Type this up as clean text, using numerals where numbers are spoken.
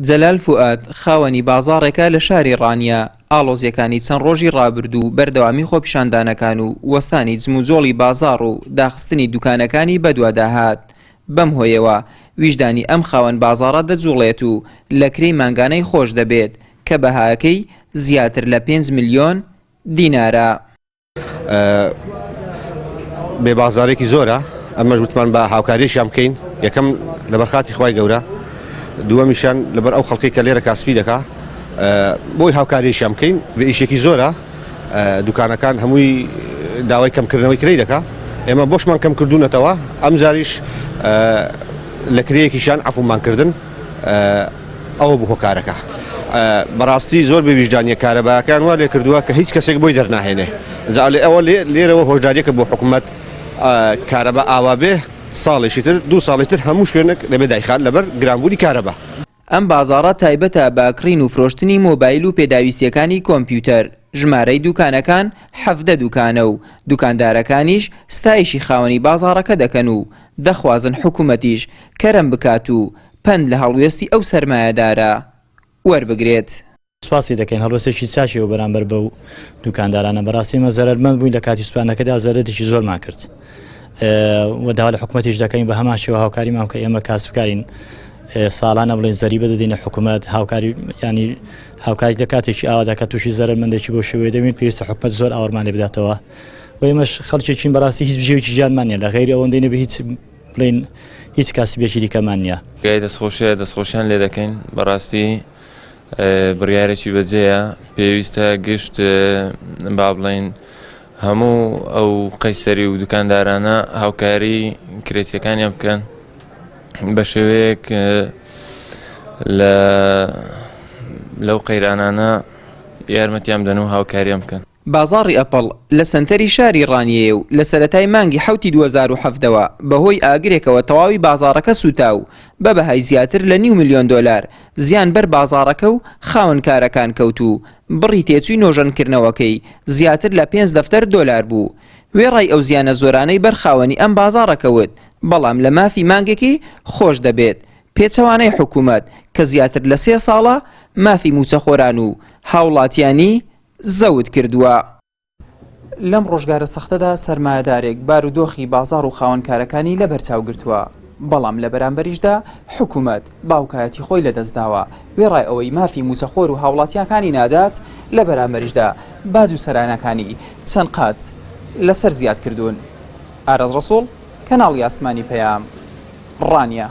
جەلال فوئاد خاوەنی بازاڕێکە لە شاری ڕانیا ئاڵۆزیەکانی چەند ڕۆژی ڕابردوو بەردەوامی خۆپیشاندانەکان و وەستانی جموجۆڵی بازاڕ و داخستنی دوکانەکانی بەدواداهات. بەم هۆیەوە ویژدانی ئەم خاوەن بازاڕە دەجوڵێت و لە کرێی مانگانەی خۆش دەبێت کە بەهایەکەی زیاتر لە 5 ملیۆن دینارە. بێبازارێکی زۆرە، ئەمەش وتمان بە هاوکاریشیان بکەین، یەکەم لەبەر خاتی خوای گەورە، دووەمیشان لەبەر ئەو خەڵکی کە لێرە کاسبی دەکا بۆی هاوکاریشیان بکەین. بە ئیشێکی زۆرە، دوکانەکان هەمووی داوای کەمکردنەوەی کڕی دەکا، ئێمە بۆشمان کەم کردوونەتەوە، ئەم جاریش لە کرەیەکیشان عەفومان ئەوە بوو هۆکارەکە. بەڕاستی زۆر بێویژدانیە کارەبایەکان وا لێ کردووە کە هیچ کەسێک بۆی دەرناهێنێ. جا ئەوە لێرەوە هۆشداریەکە بۆ حکوومەت کارەبا ئاوا بێ، ساڵێکی تر 2 ساڵی تر هەموو شوێنێک دەبێت دایخات لەبەر گرانبوونی کارەبا. ئەم بازاڕە تایبەتە بە کڕین و فرۆشتنی مۆبایل و پێداویستیەکانی کۆمپیوتەر. ژمارەی دوکانەکان 17 دوکانە و دوکاندارەکانیش ستایشی خاوەنی بازاڕەکە دەکەن و دەخوازن حکوومەتیش کەرەم بکات و پند لە هەڵوێستی ئەو سەرمایەدارە وەربگرێت. سوپاسی دەکەین هەڵوێستێکی چاچیەوە بەرامبەر بەو دوکاندارانە. بەڕاستی مە زەرمەند بووین لە کاتی سوپانەکەدا زەرەتێکی زۆرمان کرد و داوا لە حکوومەتیش دەکەین بە هەمان شێوە هاوکاریمان کە ئێمە کاسبکارین ساڵانە بڵێن زەریبە دەدەینە حکوومەت هاوکاری، ینی هاوکاری لە کاتێکی ئاوا دەکات تووشی زەرمەندێکی بۆ شێوەیە دەبین پێویستە حکوومەت زۆر ئاوەرمان لێ بداتەوە و ئێمەش خەڵکێکین بەڕاستی هیچ بژێوکی ژیانمان نیە لە غەیری ئەوەندەی نەبێ هیچ بڵێن هیچ کاسبێکی دیکەمان نییە. گای دەستخۆشیان لێ دەکەین. بەڕاستی بڕیارێکی بەجێیە، پێویستە گشت با بڵێن هەموو ئەو قەیسەری و دوکاندارانە هاوکاری کرێچیەکانیان بکەن بە شێوەیەک لەو قەیرانانە یارمەتیان بدەن و هاوکاریان بکەن. بازاڕی ئەپڵ لە سنتەری شاری ڕانیە و لە سەرەتای مانگی 2007ەوە بەهۆی ئاگرێکەوە تەواوی بازاڕەکە سوتاو بە بەهای زیاتر لە $5 ملیۆن زیان بەر بازاڕەکە و خاوەنکارەکان کەوت و بڕی تێچووی نۆژەنکردنەوەکەی زیاتر لە $5 دەفتەر بوو. وێڕای ئەو زیانە زۆرانەی بەرخاوەنی ئەم بازاڕەکەوت، بەڵام لە مافی مانگێکی خۆش دەبێت پێچەوانەی حکوومەت کە زیاتر لە 3 ساڵە مافی موچەخۆران و هاوڵاتیانی زەوت کردووە. لەم ڕۆژگارە سەختەدا سەرمایەدارێک بارودۆخی بازاڕ و خاوەنکارەکانی لە بەرچاو گرتووە، بەڵام لە بەرامبەریشدا حکوومەت باوکایەتی خۆی لەدەستداوە. وێڕای ئەوەی مافی موچەخۆر و هاوڵاتیەکانی نادات، لە بەرامبەریشدا باج و سەرانەکانی چەند قات لەسەر زیاد کردوون. ئارەز ڕەسوڵ، کەناڵی ئاسمانی پەیام، ڕانیا.